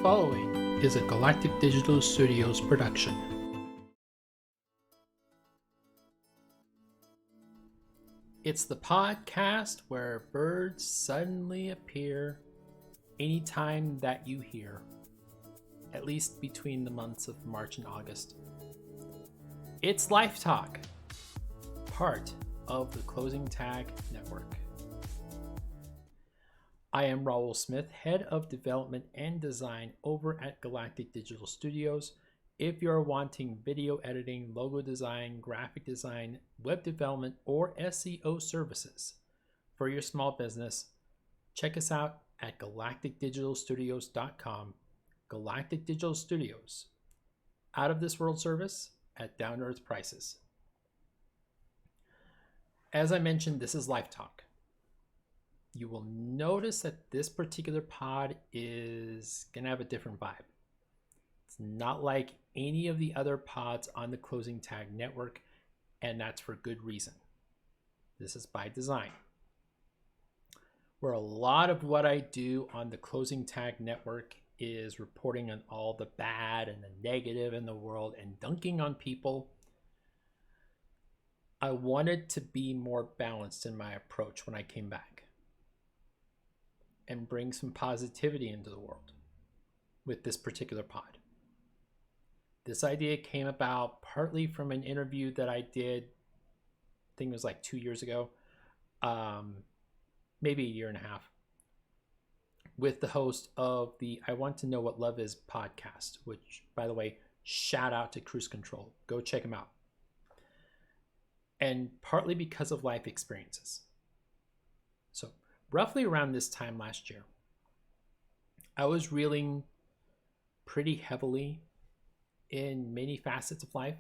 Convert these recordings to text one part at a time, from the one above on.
following is a Galactic Digital Studios production. It's the podcast where birds suddenly appear anytime that you hear, at least between the months of March and August. It's Life Talk, part of the Closing Tag Network. I am Raul Smith, Head of Development and Design over at Galactic Digital Studios. If you're wanting video editing, logo design, graphic design, web development, or SEO services for your small business, check us out at galacticdigitalstudios.com. Galactic Digital Studios, out of this world service at down to earth prices. As I mentioned, this is Life Talk. You will notice that this particular pod is going to have a different vibe. It's not like any of the other pods on the Closing Tag Network, and that's for good reason. This is by design. Where a lot of what I do on the Closing Tag Network is reporting on all the bad and the negative in the world and dunking on people, I wanted to be more balanced in my approach when I came back and bring some positivity into the world with this particular pod. This idea came about partly from an interview that I did, I think it was like 2 years ago, maybe a year and a half, with the host of the I Want to Know What Love Is podcast, which, by the way, shout out to Cruise Control. Go check them out. And partly because of life experiences. So roughly around this time last year, I was reeling pretty heavily in many facets of life.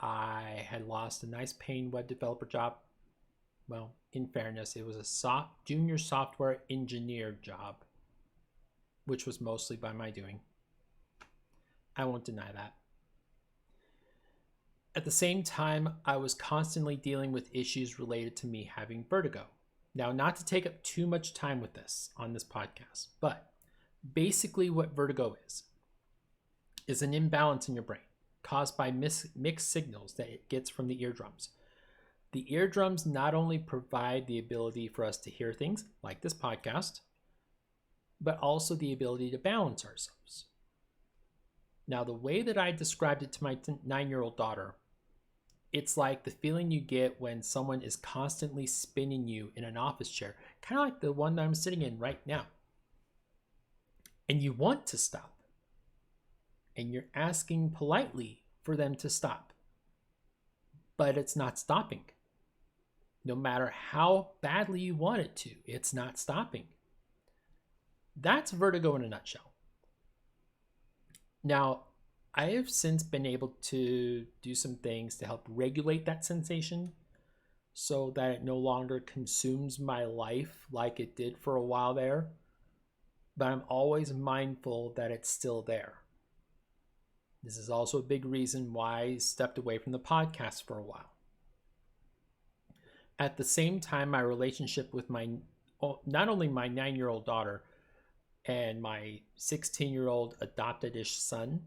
I had lost a nice paying web developer job. Well, in fairness, it was a junior software engineer job, which was mostly by my doing. I won't deny that. At the same time, I was constantly dealing with issues related to me having vertigo. Now, not to take up too much time with this on this podcast, but basically what vertigo is an imbalance in your brain caused by mixed signals that it gets from the eardrums. The eardrums not only provide the ability for us to hear things like this podcast, but also the ability to balance ourselves. Now, the way that I described it to my 9-year-old daughter, it's like the feeling you get when someone is constantly spinning you in an office chair, kind of like the one that I'm sitting in right now. And you want to stop. And you're asking politely for them to stop. But it's not stopping. No matter how badly you want it to, it's not stopping. That's vertigo in a nutshell. Now, I have since been able to do some things to help regulate that sensation so that it no longer consumes my life like it did for a while there. But I'm always mindful that it's still there. This is also a big reason why I stepped away from the podcast for a while. At the same time, my relationship with not only my 9-year-old daughter and my 16-year-old adopted-ish son,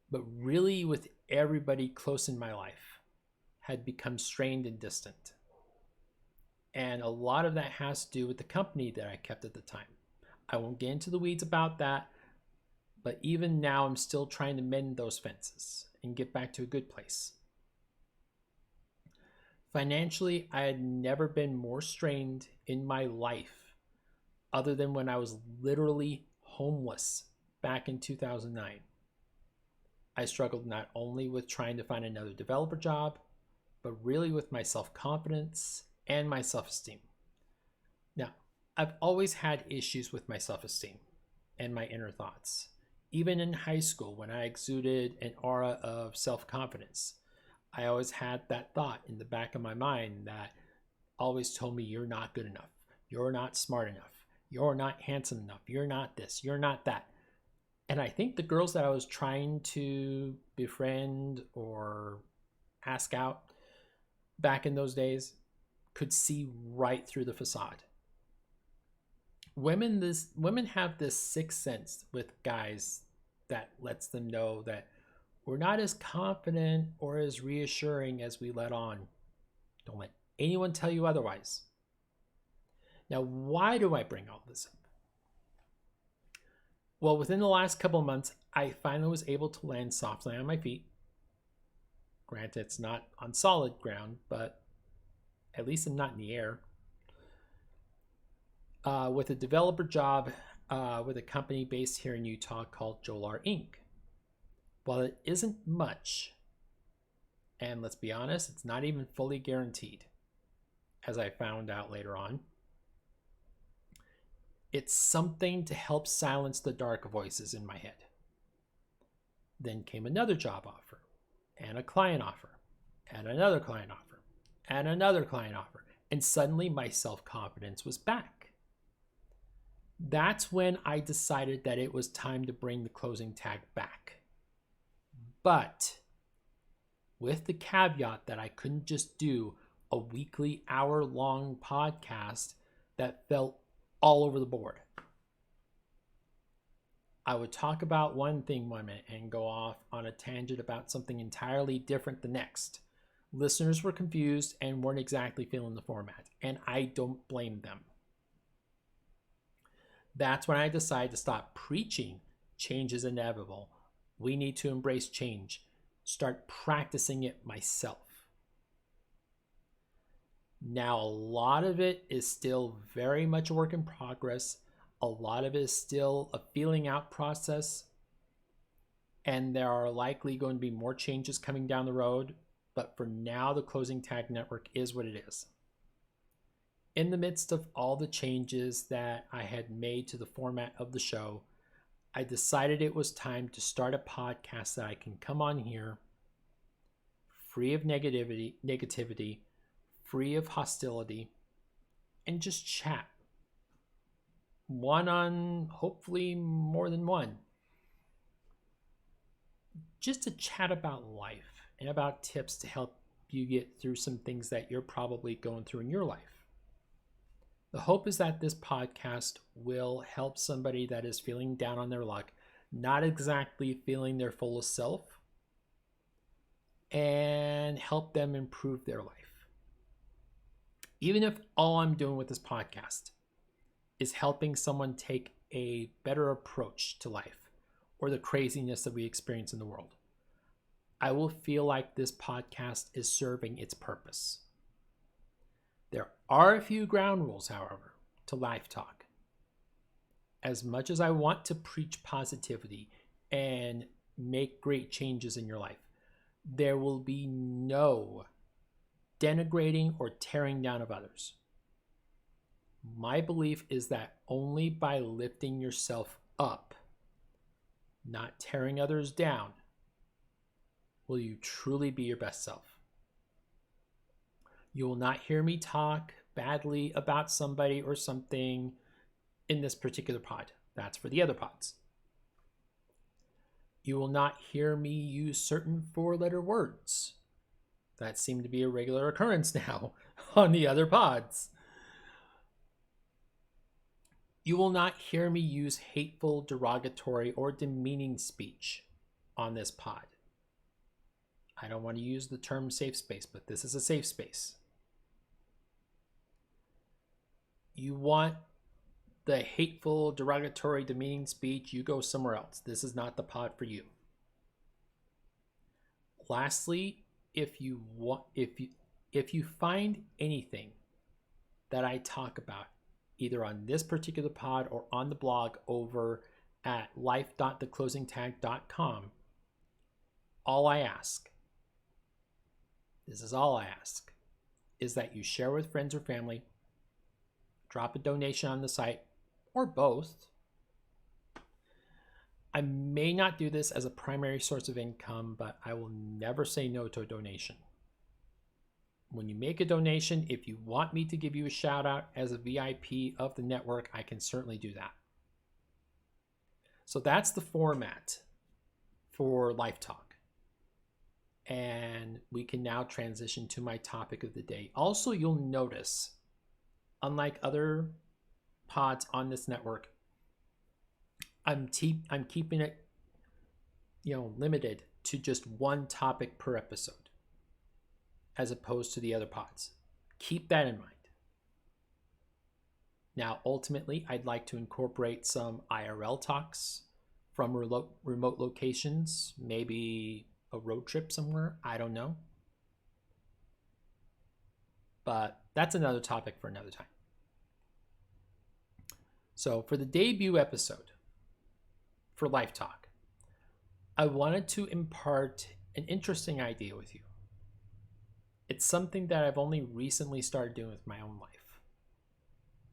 but really with everybody close in my life, had become strained and distant. And a lot of that has to do with the company that I kept at the time. I won't get into the weeds about that, but even now I'm still trying to mend those fences and get back to a good place. Financially, I had never been more strained in my life other than when I was literally homeless back in 2009. I struggled not only with trying to find another developer job, but really with my self-confidence and my self-esteem. Now, I've always had issues with my self-esteem and my inner thoughts. Even in high school, when I exuded an aura of self-confidence, I always had that thought in the back of my mind that always told me, you're not good enough. You're not smart enough. You're not handsome enough. You're not this. You're not that. And I think the girls that I was trying to befriend or ask out back in those days could see right through the facade. Women have this sixth sense with guys that lets them know that we're not as confident or as reassuring as we let on. Don't let anyone tell you otherwise. Now, why do I bring all this up? Well, within the last couple of months, I finally was able to land softly on my feet. Granted, it's not on solid ground, but at least I'm not in the air. With a developer job with a company based here in Utah called Jolar Inc. While it isn't much, and let's be honest, it's not even fully guaranteed, as I found out later on, it's something to help silence the dark voices in my head. Then came another job offer, and a client offer, and another client offer, and another client offer, and suddenly my self-confidence was back. That's when I decided that it was time to bring the closing tag back. But with the caveat that I couldn't just do a weekly hour-long podcast that felt all over the board. I would talk about one thing one minute and go off on a tangent about something entirely different the next. Listeners were confused and weren't exactly feeling the format, and I don't blame them. That's when I decided to stop preaching change is inevitable. We need to embrace change. Start practicing it myself. Now, a lot of it is still very much a work in progress. A lot of it is still a feeling out process. And there are likely going to be more changes coming down the road. But for now, the Closing Tag Network is what it is. In the midst of all the changes that I had made to the format of the show, I decided it was time to start a podcast that I can come on here, free of negativity, free of hostility, and just chat. One on, hopefully more than one. Just to chat about life and about tips to help you get through some things that you're probably going through in your life. The hope is that this podcast will help somebody that is feeling down on their luck, not exactly feeling their fullest self, and help them improve their life. Even if all I'm doing with this podcast is helping someone take a better approach to life or the craziness that we experience in the world, I will feel like this podcast is serving its purpose. There are a few ground rules, however, to Life Talk. As much as I want to preach positivity and make great changes in your life, there will be no denigrating or tearing down of others. My belief is that only by lifting yourself up, not tearing others down, will you truly be your best self. You will not hear me talk badly about somebody or something in this particular pod. That's for the other pods. You will not hear me use certain four-letter words. That seem to be a regular occurrence now on the other pods. You will not hear me use hateful, derogatory, or demeaning speech on this pod. I don't want to use the term safe space, but this is a safe space. You want the hateful, derogatory, demeaning speech, you go somewhere else. This is not the pod for you. Lastly, if you find anything that I talk about, either on this particular pod or on the blog over at life.theclosingtag.com, all I ask, is that you share with friends or family, drop a donation on the site, or both. I may not do this as a primary source of income, but I will never say no to a donation. When you make a donation, if you want me to give you a shout out as a VIP of the network, I can certainly do that. So that's the format for Life Talk. And we can now transition to my topic of the day. Also, you'll notice, unlike other pods on this network, I'm keeping it, limited to just one topic per episode, as opposed to the other pods. Keep that in mind. Now, ultimately, I'd like to incorporate some IRL talks from remote locations, maybe a road trip somewhere. I don't know. But that's another topic for another time. So for the debut episode for Life Talk, I wanted to impart an interesting idea with you. It's something that I've only recently started doing with my own life.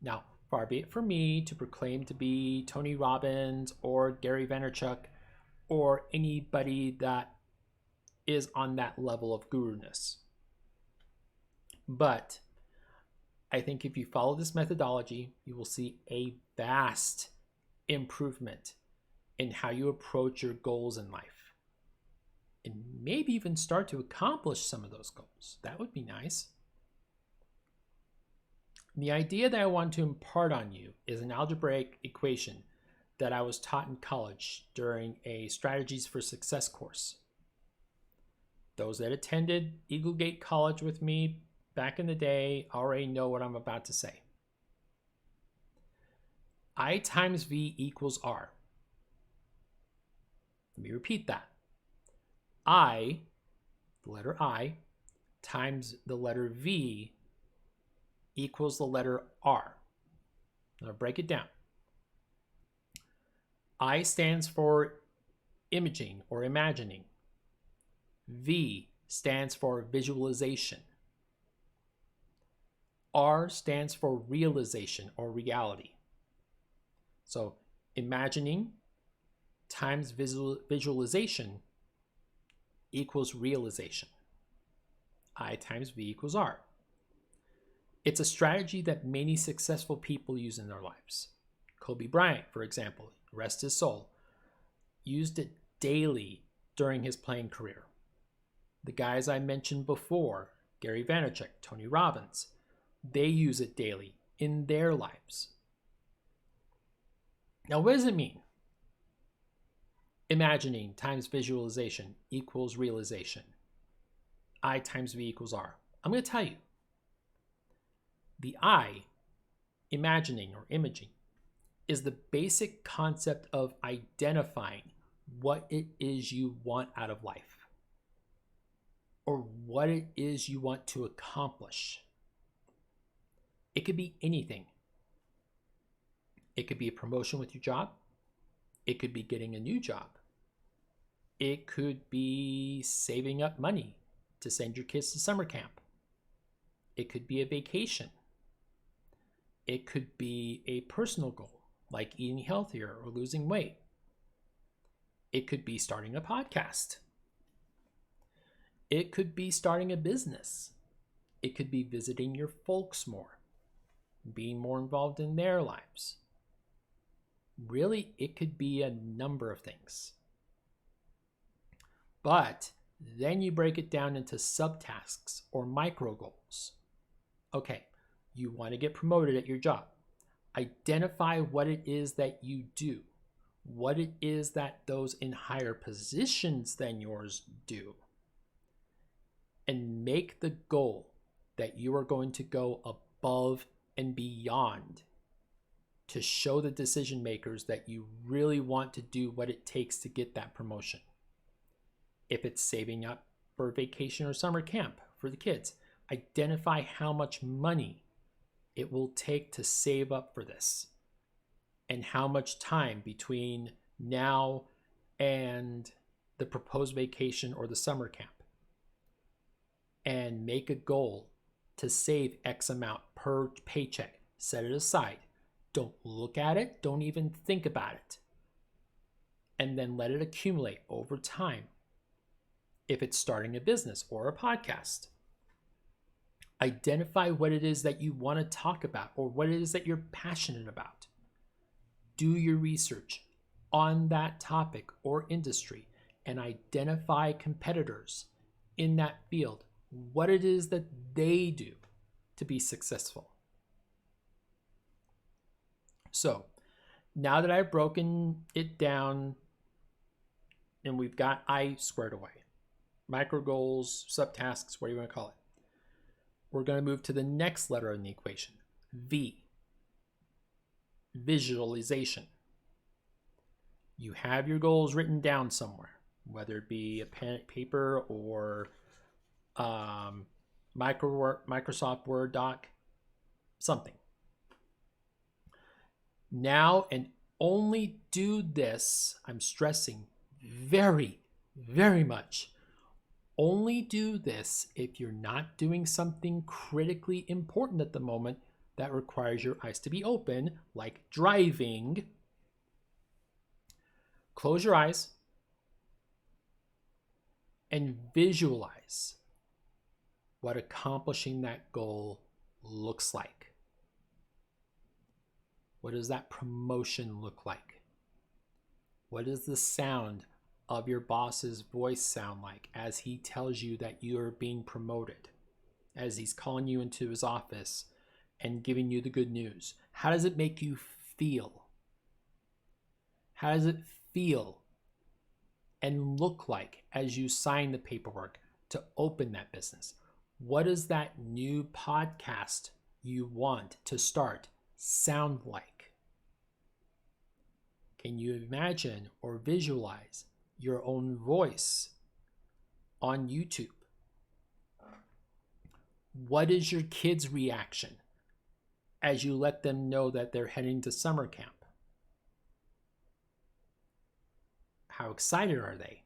Now, far be it for me to proclaim to be Tony Robbins or Gary Vaynerchuk or anybody that is on that level of guru-ness. But I think if you follow this methodology, you will see a vast improvement in how you approach your goals in life. And maybe even start to accomplish some of those goals. That would be nice. The idea that I want to impart on you is an algebraic equation that I was taught in college during a Strategies for Success course. Those that attended Eagle Gate College with me back in the day already know what I'm about to say. I times V equals R. Let me repeat that. I, the letter I, times the letter V equals the letter R. Now break it down. I stands for imaging or imagining. V stands for visualization. R stands for realization or reality. So imagining times visualization equals realization. I times V equals R. It's a strategy that many successful people use in their lives. Kobe Bryant, for example, rest his soul, used it daily during his playing career. The guys I mentioned before, Gary Vaynerchuk, Tony Robbins, they use it daily in their lives. Now, what does it mean? Imagining times visualization equals realization. I times V equals R. I'm going to tell you. The I, imagining or imaging, is the basic concept of identifying what it is you want out of life or what it is you want to accomplish. It could be anything. It could be a promotion with your job. It could be getting a new job. It could be saving up money to send your kids to summer camp. It could be a vacation. It could be a personal goal, like eating healthier or losing weight. It could be starting a podcast. It could be starting a business. It could be visiting your folks more, being more involved in their lives. Really, it could be a number of things. But then you break it down into subtasks or micro goals. Okay, you want to get promoted at your job. Identify what it is that you do, what it is that those in higher positions than yours do, and make the goal that you are going to go above and beyond to show the decision makers that you really want to do what it takes to get that promotion. If it's saving up for vacation or summer camp for the kids, identify how much money it will take to save up for this and how much time between now and the proposed vacation or the summer camp, and make a goal to save X amount per paycheck. Set it aside. Don't look at it. Don't even think about it. And then let it accumulate over time. If it's starting a business or a podcast, identify what it is that you want to talk about or what it is that you're passionate about. Do your research on that topic or industry and identify competitors in that field, what it is that they do to be successful. So now that I've broken it down and we've got I squared away, micro goals, subtasks, what do you want to call it? We're going to move to the next letter in the equation, V, visualization. You have your goals written down somewhere, whether it be a pen, paper, or Microsoft Word doc, something. Now, and only do this, I'm stressing very, very much, only do this if you're not doing something critically important at the moment that requires your eyes to be open, like driving. Close your eyes and visualize what accomplishing that goal looks like. What does that promotion look like? What does the sound of your boss's voice sound like as he tells you that you're being promoted, as he's calling you into his office and giving you the good news? How does it make you feel? How does it feel and look like as you sign the paperwork to open that business? What does that new podcast you want to start sound like? Can you imagine or visualize your own voice on YouTube? What is your kids' reaction as you let them know that they're heading to summer camp? How excited are they?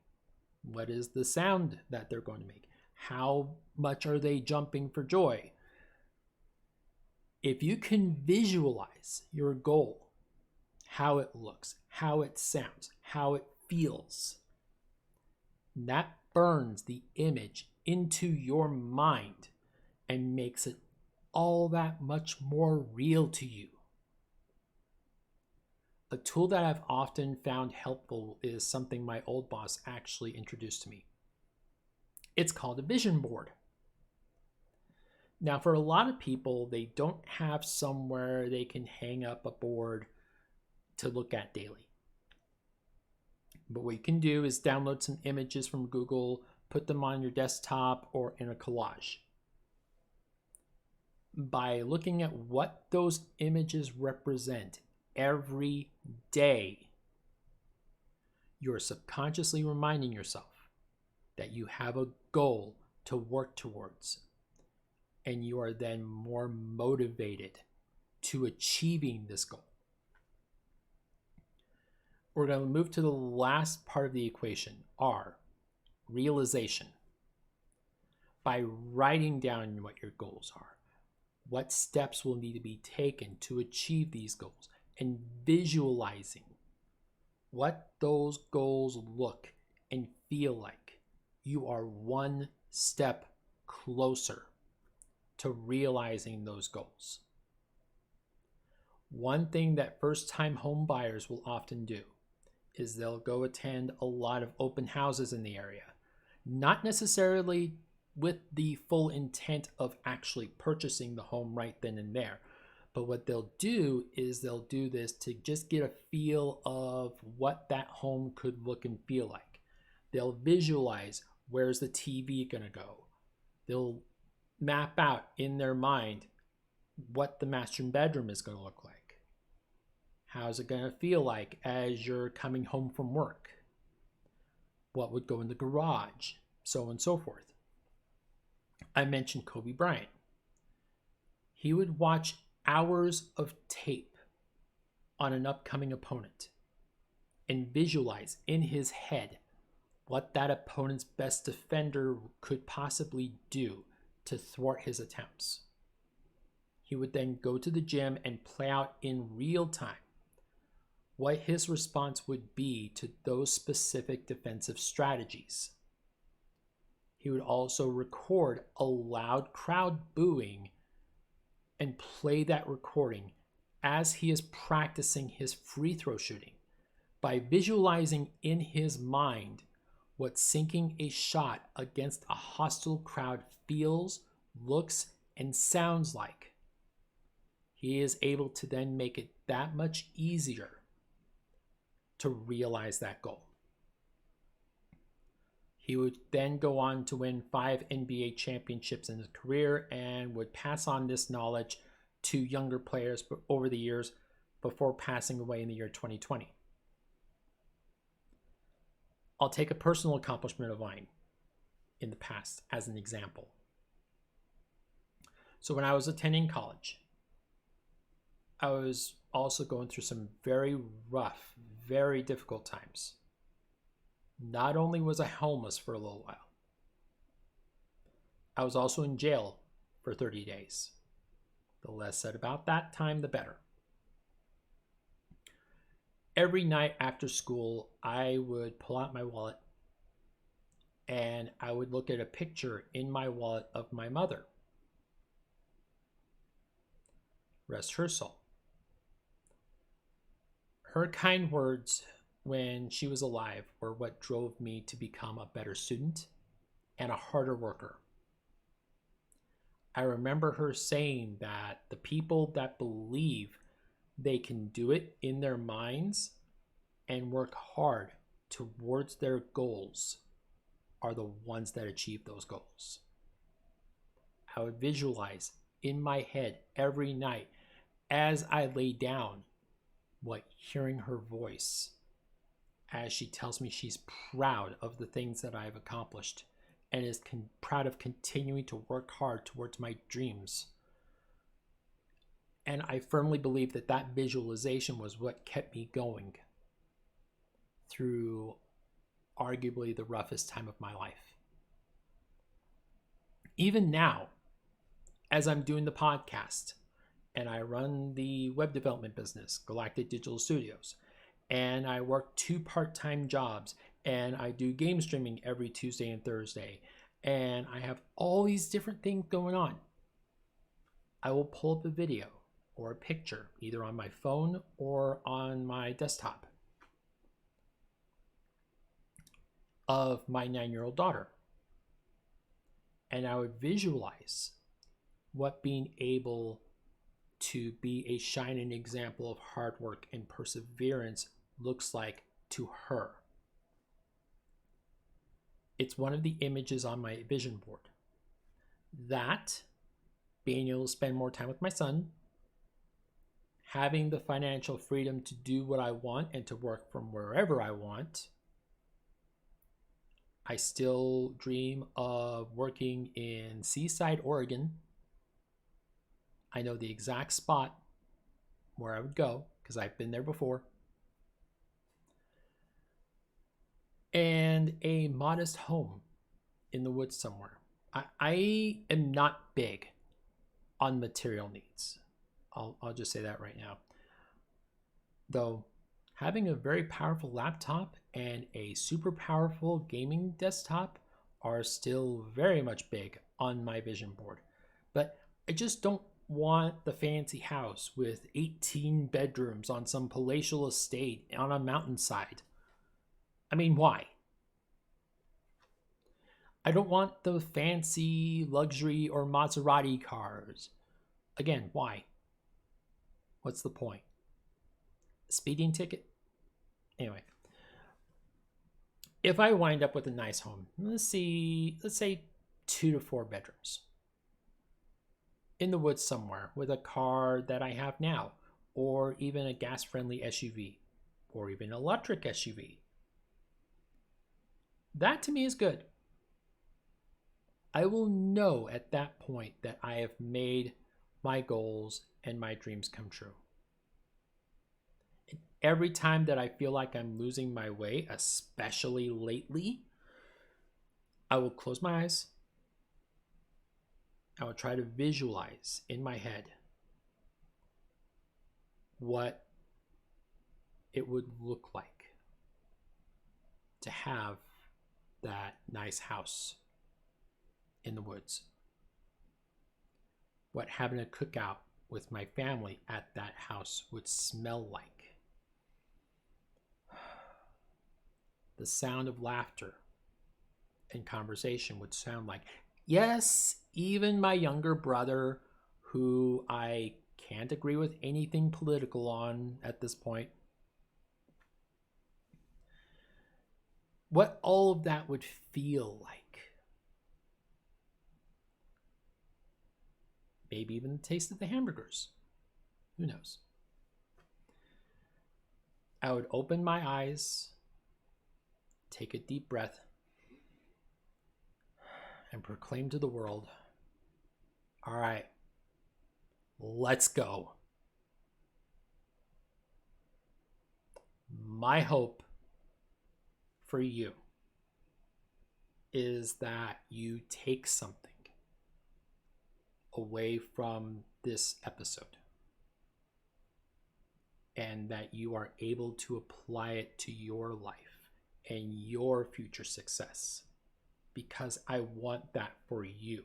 What is the sound that they're going to make? How much are they jumping for joy? If you can visualize your goal, how it looks, how it sounds, how it feels, that burns the image into your mind and makes it all that much more real to you. A tool that I've often found helpful is something my old boss actually introduced to me. It's called a vision board. Now, for a lot of people, they don't have somewhere they can hang up a board to look at daily. But what you can do is download some images from Google, put them on your desktop or in a collage. By looking at what those images represent every day, you're subconsciously reminding yourself that you have a goal to work towards, and you are then more motivated to achieving this goal. We're going to move to the last part of the equation, R, realization. By writing down what your goals are, what steps will need to be taken to achieve these goals, and visualizing what those goals look and feel like, you are one step closer to realizing those goals. One thing that first-time home buyers will often do is they'll go attend a lot of open houses in the area, not necessarily with the full intent of actually purchasing the home right then and there. But what they'll do is they'll do this to just get a feel of what that home could look and feel like. They'll visualize, where's the TV going to go? They'll map out in their mind what the master bedroom is going to look like. How's it going to feel like as you're coming home from work? What would go in the garage? So on and so forth. I mentioned Kobe Bryant. He would watch hours of tape on an upcoming opponent and visualize in his head what that opponent's best defender could possibly do to thwart his attempts. He would then go to the gym and play out in real time what his response would be to those specific defensive strategies. He would also record a loud crowd booing and play that recording as he is practicing his free throw shooting by visualizing in his mind what sinking a shot against a hostile crowd feels, looks, and sounds like. He is able to then make it that much easier to realize that goal. He would then go on to win 5 NBA championships in his career and would pass on this knowledge to younger players over the years before passing away in the year 2020. I'll take a personal accomplishment of mine in the past as an example. So when I was attending college, I was also going through some very rough, very difficult times. Not only was I homeless for a little while, I was also in jail for 30 days. The less said about that time, the better. Every night after school, I would pull out my wallet and I would look at a picture in my wallet of my mother. Rest her soul. Her kind words when she was alive were what drove me to become a better student and a harder worker. I remember her saying that the people that believe they can do it in their minds and work hard towards their goals are the ones that achieve those goals. I would visualize in my head every night as I lay down hearing her voice as she tells me she's proud of the things that I've accomplished and is proud of continuing to work hard towards my dreams. And I firmly believe that that visualization was what kept me going through arguably the roughest time of my life. Even now, as I'm doing the podcast and I run the web development business, Galactic Digital Studios, and I work 2 part-time jobs, and I do game streaming every Tuesday and Thursday, and I have all these different things going on, I will pull up a video or a picture either on my phone or on my desktop of my 9-year-old daughter. And I would visualize what being able to be a shining example of hard work and perseverance looks like to her. It's one of the images on my vision board. That, being able to spend more time with my son, having the financial freedom to do what I want and to work from wherever I want. I still dream of working in Seaside, Oregon. I know the exact spot where I would go because I've been there before. And a modest home in the woods somewhere. I am not big on material needs. I'll just say that right now. Though having a very powerful laptop and a super powerful gaming desktop are still very much big on my vision board. But I just don't want the fancy house with 18 bedrooms on some palatial estate on a mountainside. I mean, why? I don't want the fancy luxury or Maserati cars. Again, why? What's the point? Speeding ticket? Anyway, if I wind up with a nice home, let's say 2 to 4 bedrooms in the woods somewhere with a car that I have now, or even a gas-friendly SUV, or even an electric SUV. That to me is good. I will know at that point that I have made my goals and my dreams come true. And every time that I feel like I'm losing my way, especially lately, I will close my eyes. I will try to visualize in my head what it would look like to have that nice house in the woods. What having a cookout with my family at that house would smell like. The sound of laughter and conversation would sound like. Yes, even my younger brother, who I can't agree with anything political on at this point. What all of that would feel like. Maybe even the taste of the hamburgers. Who knows? I would open my eyes, take a deep breath, and proclaim to the world, all right, let's go. My hope for you is that you take something away from this episode and that you are able to apply it to your life and your future success, because I want that for you.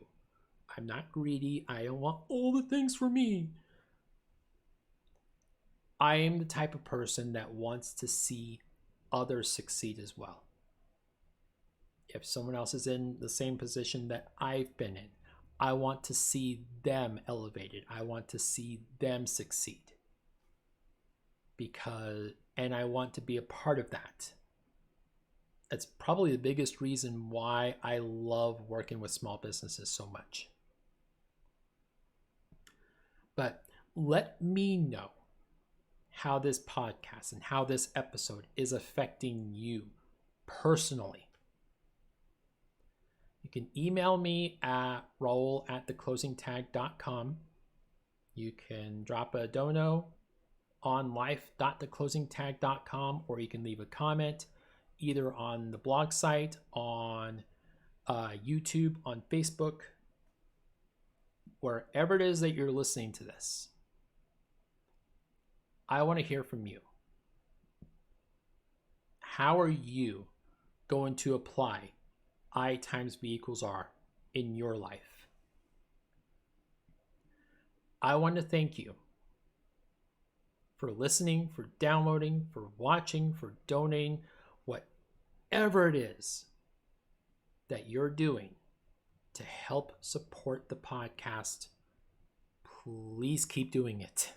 I'm not greedy. I don't want all the things for me. I am the type of person that wants to see others succeed as well. If someone else is in the same position that I've been in, I want to see them elevated. I want to see them succeed. And I want to be a part of that. That's probably the biggest reason why I love working with small businesses so much. But let me know how this podcast and how this episode is affecting you personally. You can email me at raul@theclosingtag.com. You can drop a dono on life.theclosingtag.com, or you can leave a comment either on the blog site, on YouTube, on Facebook, wherever it is that you're listening to this. I want to hear from you. How are you going to apply I times B equals R in your life? I want to thank you for listening, for downloading, for watching, for donating, whatever it is that you're doing to help support the podcast. Please keep doing it.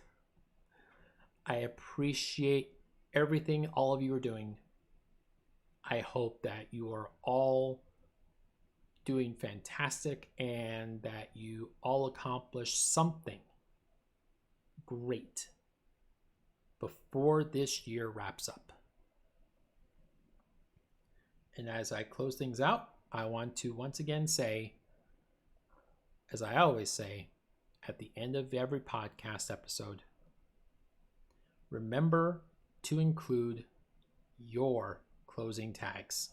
I appreciate everything all of you are doing. I hope that you are all doing fantastic and that you all accomplish something great before this year wraps up. And as I close things out, I want to once again say, as I always say at the end of every podcast episode, remember to include your closing tags.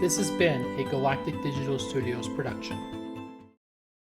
This has been a Galactic Digital Studios production.